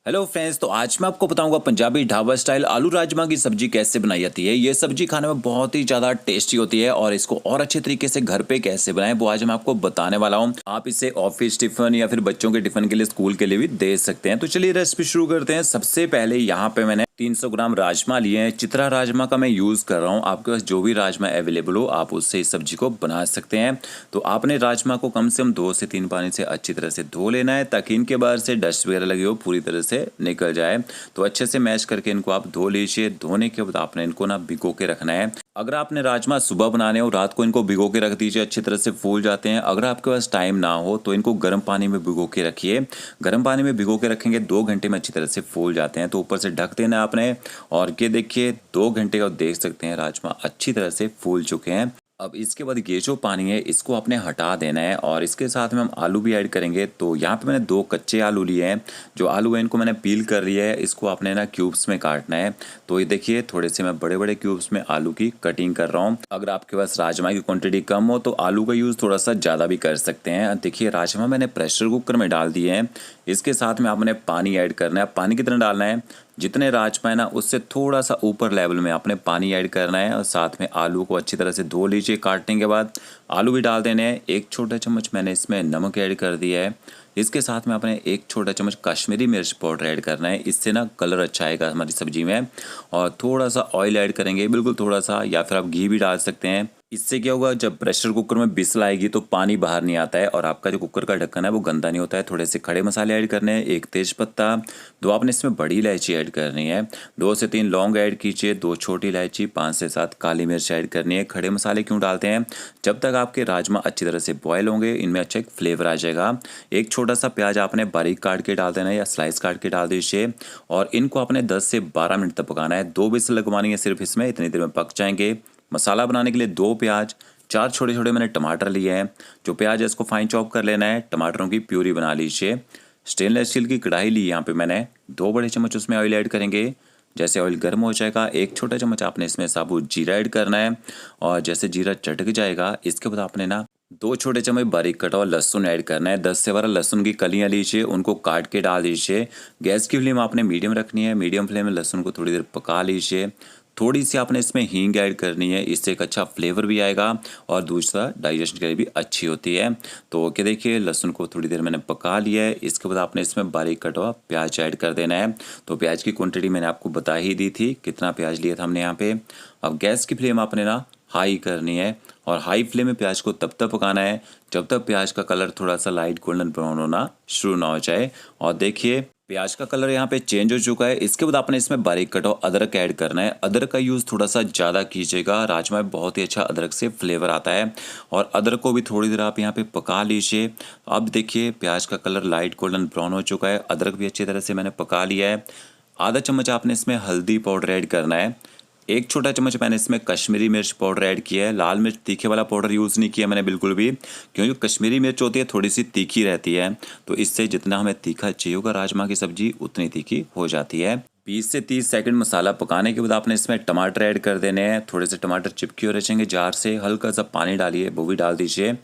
Hello friends, तो आज मैं आपको बताऊंगा पंजाबी ढाबा स्टाइल आलू राजमा की सब्जी कैसे बनाई जाती है। ये सब्जी खाने में बहुत ही ज़्यादा टेस्टी होती है और इसको और अच्छे तरीके से घर पे कैसे बनाएं वो आज मैं आपको बताने वाला हूं। आप इसे ऑफिस टिफिन या फिर बच्चों के टिफिन के लिए, स्कूल के लिए भी दे सकते हैं। तो चलिए रेसिपी शुरू करते हैं। सबसे पहले यहाँ पे मैंने 300 ग्राम राजमा लिए हैं। चित्रा राजमा का मैं यूज़ कर रहा हूँ। आपके पास जो भी राजमा अवेलेबल हो आप उससे इस सब्जी को बना सकते हैं। तो आपने राजमा को कम से कम 2 से 3 पानी से अच्छी तरह से धो लेना है ताकि इनके बाहर से डस्ट वगैरह लगी हो पूरी तरह से निकल जाए। तो अच्छे से मैश करके इनको आप धो लीजिए। धोने के बाद आपने इनको ना भिगो के रखना है। अगर आपने राजमा सुबह बनाने हो रात को इनको भिगो के रख दीजिए, अच्छी तरह से फूल जाते हैं। अगर आपके पास टाइम ना हो तो इनको गर्म पानी में भिगो के रखिए। गर्म पानी में भिगो के रखेंगे 2 घंटे में अच्छी तरह से फूल जाते हैं। तो ऊपर से ढक देना है आपने। और ये देखिए 2 घंटे का देख सकते हैं राजमा अच्छी तरह से फूल चुके हैं। अब इसके बाद ये जो पानी है इसको आपने हटा देना है और इसके साथ में हम आलू भी ऐड करेंगे। तो यहाँ पे मैंने 2 कच्चे आलू लिए हैं। जो आलू है इनको मैंने पील कर लिया है। इसको आपने ना क्यूब्स में काटना है। तो ये देखिए थोड़े से मैं बड़े बड़े क्यूब्स में आलू की कटिंग कर रहा हूँ। अगर आपके पास राजमा की क्वांटिटी कम हो तो आलू का यूज़ थोड़ा सा ज़्यादा भी कर सकते हैं। देखिए राजमा मैंने प्रेशर कुकर में डाल दिए हैं। इसके साथ में आपने पानी ऐड करना है। पानी कितना डालना है, जितने राजमा है ना उससे थोड़ा सा ऊपर लेवल में आपने पानी ऐड करना है। और साथ में आलू को अच्छी तरह से धो लीजिए। काटने के बाद आलू भी डाल देने हैं। 1 छोटा चम्मच मैंने इसमें नमक ऐड कर दिया है। इसके साथ में आपने 1 छोटा चम्मच कश्मीरी मिर्च पाउडर ऐड करना है। इससे ना कलर अच्छा आएगा हमारी सब्जी में। और थोड़ा सा ऑयल ऐड करेंगे, बिल्कुल थोड़ा सा, या फिर आप घी भी डाल सकते हैं। इससे क्या होगा, जब प्रेशर कुकर में विसल आएगी तो पानी बाहर नहीं आता है और आपका जो कुकर का ढक्कन है वो गंदा नहीं होता है। थोड़े से खड़े मसाले ऐड करने हैं, 1 तेज पत्ता, 2 आपने इसमें बड़ी इलायची ऐड करनी है, 2 से 3 लौंग ऐड कीजिए, 2 छोटी इलायची, 5 से 7 काली मिर्च ऐड करनी है। खड़े मसाले क्यों डालते हैं, जब तक आपके राजमा अच्छी तरह से बॉयल होंगे इनमें अच्छा एक फ्लेवर आ जाएगा। एक छोटा सा प्याज आपने बारीक काट के डाल देना है या स्लाइस काट के डाल दीजिए और इनको आपने 10 से 12 मिनट तक पकाना है। 2 विसल लगवानी है सिर्फ इसमें, इतनी देर में पक जाएंगे। मसाला बनाने के लिए 2 प्याज, 4 छोटे छोटे मैंने टमाटर लिए हैं। जो प्याज है इसको फाइन चॉप कर लेना है। टमाटरों की प्यूरी बना लीजिए। स्टेनलेस स्टील की कढ़ाई ली यहाँ पे मैंने, 2 बड़े चम्मच उसमें ऑयल ऐड करेंगे। जैसे ऑयल गर्म हो जाएगा 1 छोटा चम्मच आपने इसमें साबुत जीरा ऐड करना है। और जैसे जीरा चटक जाएगा इसके बाद आपने ना 2 छोटे चम्मच बारीक कटा हुआ लहसुन ऐड करना है। 10 से 12 लहसुन की कलियां लीजिए, उनको काट के डाल दीजिए। गैस की फ्लेम आपने मीडियम रखनी है। मीडियम फ्लेम में लहसुन को थोड़ी देर पका लीजिए। थोड़ी सी आपने इसमें हींग ऐड करनी है, इससे एक अच्छा फ्लेवर भी आएगा और दूसरा डाइजेशन के लिए भी अच्छी होती है। तो क्या देखिए लहसुन को थोड़ी देर मैंने पका लिया है। इसके बाद आपने इसमें बारीक कटा हुआ प्याज ऐड कर देना है। तो प्याज की क्वांटिटी मैंने आपको बता ही दी थी, कितना प्याज लिया था हमने यहाँ पे। अब गैस की फ्लेम आपने ना हाई करनी है और हाई फ्लेम में प्याज को तब तक पकाना है जब तक प्याज का कलर थोड़ा सा लाइट गोल्डन ब्राउन होना शुरू ना हो जाए। और देखिए प्याज का कलर यहाँ पे चेंज हो चुका है। इसके बाद आपने इसमें बारीक कटा हुआ अदरक ऐड करना है। अदरक का यूज़ थोड़ा सा ज़्यादा कीजिएगा, राजमा में बहुत ही अच्छा अदरक से फ्लेवर आता है। और अदरक को भी थोड़ी देर आप यहाँ पे पका लीजिए। अब देखिए प्याज का कलर लाइट गोल्डन ब्राउन हो चुका है। अदरक भी अच्छी तरह से मैंने पका लिया है। आधा चम्मच आपने इसमें हल्दी पाउडर ऐड करना है। 1 छोटा चम्मच मैंने इसमें कश्मीरी मिर्च पाउडर ऐड किया है। लाल मिर्च तीखे वाला पाउडर यूज़ नहीं किया मैंने बिल्कुल भी, क्योंकि कश्मीरी मिर्च होती है थोड़ी सी तीखी रहती है। तो इससे जितना हमें तीखा चाहिए होगा राजमा की सब्जी उतनी तीखी हो जाती है। 20 से 30 सेकंड मसाला पकाने के बाद आपने इसमें टमाटर ऐड कर देने हैं। थोड़े से टमाटर चिपकी हो रचेंगे जार से, हल्का सा पानी डालिए, वो भी डाल दीजिए।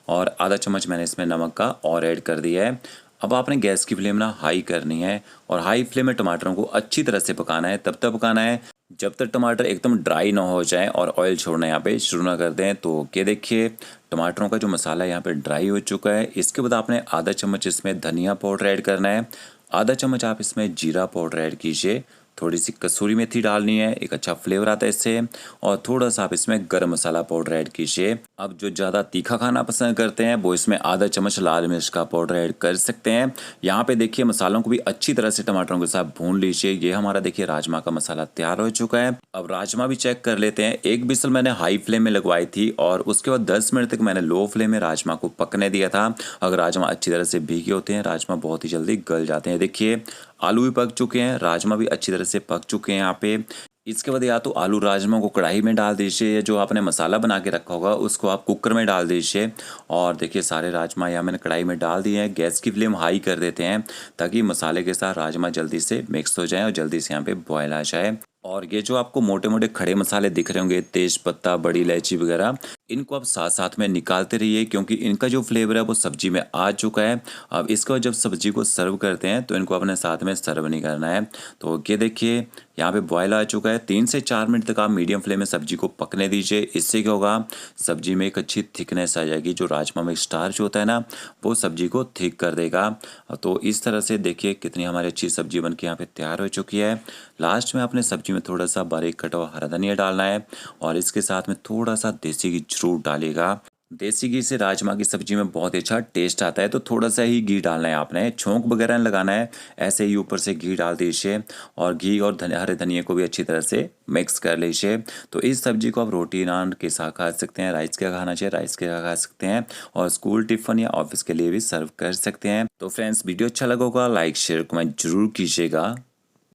और आधा चम्मच मैंने इसमें नमक का और ऐड कर दिया है। अब आपने गैस की फ्लेम ना हाई करनी है और हाई फ्लेम में टमाटरों को अच्छी तरह से पकाना है। तब तक पकाना है जब तक टमाटर एकदम ड्राई ना हो जाए और ऑयल छोड़ना यहाँ पे शुरू ना कर दें। तो ये देखिए टमाटरों का जो मसाला यहाँ पे ड्राई हो चुका है। इसके बाद आपने आधा चम्मच इसमें धनिया पाउडर ऐड करना है। आधा चम्मच आप इसमें जीरा पाउडर ऐड कीजिए। थोड़ी सी कसूरी मेथी डालनी है, एक अच्छा फ्लेवर आता है इससे। और थोड़ा सा आप इसमें गरम मसाला पाउडर ऐड कीजिए। अब जो ज़्यादा तीखा खाना पसंद करते हैं वो इसमें आधा चम्मच लाल मिर्च का पाउडर ऐड कर सकते हैं। यहाँ पे देखिए मसालों को भी अच्छी तरह से टमाटरों के साथ भून लीजिए। ये हमारा देखिए राजमा का मसाला तैयार हो चुका है। अब राजमा भी चेक कर लेते हैं। 1 विसल मैंने हाई फ्लेम में लगवाई थी और उसके बाद 10 मिनट तक मैंने लो फ्लेम में राजमा को पकने दिया था। अगर राजमा अच्छी तरह से भीगे होते हैं राजमा बहुत ही जल्दी गल जाते हैं। देखिए आलू भी पक चुके हैं, राजमा भी अच्छी तरह से पक चुके हैं यहाँ पे। इसके बाद या तो आलू राजमा को कढ़ाई में डाल दीजिए या जो आपने मसाला बना के रखा होगा उसको आप कुकर में डाल दीजिए। और देखिए सारे राजमा यहाँ मैंने कढ़ाई में डाल दिए हैं। गैस की फ्लेम हाई कर देते हैं ताकि मसाले के साथ राजमा जल्दी से मिक्स हो जाए और जल्दी से यहाँ पे बॉयल आ जाए। और ये जो आपको मोटे मोटे खड़े मसाले दिख रहे होंगे, तेज पत्ता, बड़ी इलायची वगैरह, इनको आप साथ-साथ में निकालते रहिए क्योंकि इनका जो फ्लेवर है वो सब्जी में आ चुका है। अब इसको जब सब्जी को सर्व करते हैं तो इनको अपने साथ में सर्व नहीं करना है। तो ये देखिए यहाँ पे बॉयल आ चुका है। 3 से 4 मिनट तक आप मीडियम फ्लेम में सब्जी को पकने दीजिए। इससे क्या होगा, सब्जी में एक अच्छी थिकनेस आ जाएगी। जो राजमा में स्टार्च होता है ना, वो सब्जी को थिक कर देगा। तो इस तरह से देखिए कितनी हमारी अच्छी सब्जी बन के यहाँ पे तैयार हो चुकी है। लास्ट में अपने सब्जी में थोड़ा सा बारीक कटा हुआ हरा धनिया डालना है और इसके साथ में थोड़ा सा देसी घी जरूर डालिएगा। देसी घी से राजमा की सब्जी में बहुत ही अच्छा टेस्ट आता है। तो थोड़ा सा ही घी डालना है आपने, छोंक वगैरह नहीं लगाना है। ऐसे ही ऊपर से घी डाल दीजिए और घी और हरे धनिया को भी अच्छी तरह से मिक्स कर लीजिए। तो इस सब्जी को आप रोटी नान के साथ खा सकते हैं, राइस के खाना चाहिए राइस के साथ खा सकते हैं और स्कूल टिफिन या ऑफिस के लिए भी सर्व कर सकते हैं। तो फ्रेंड्स, वीडियो अच्छा लगा होगा लाइक शेयर कमेंट जरूर कीजिएगा।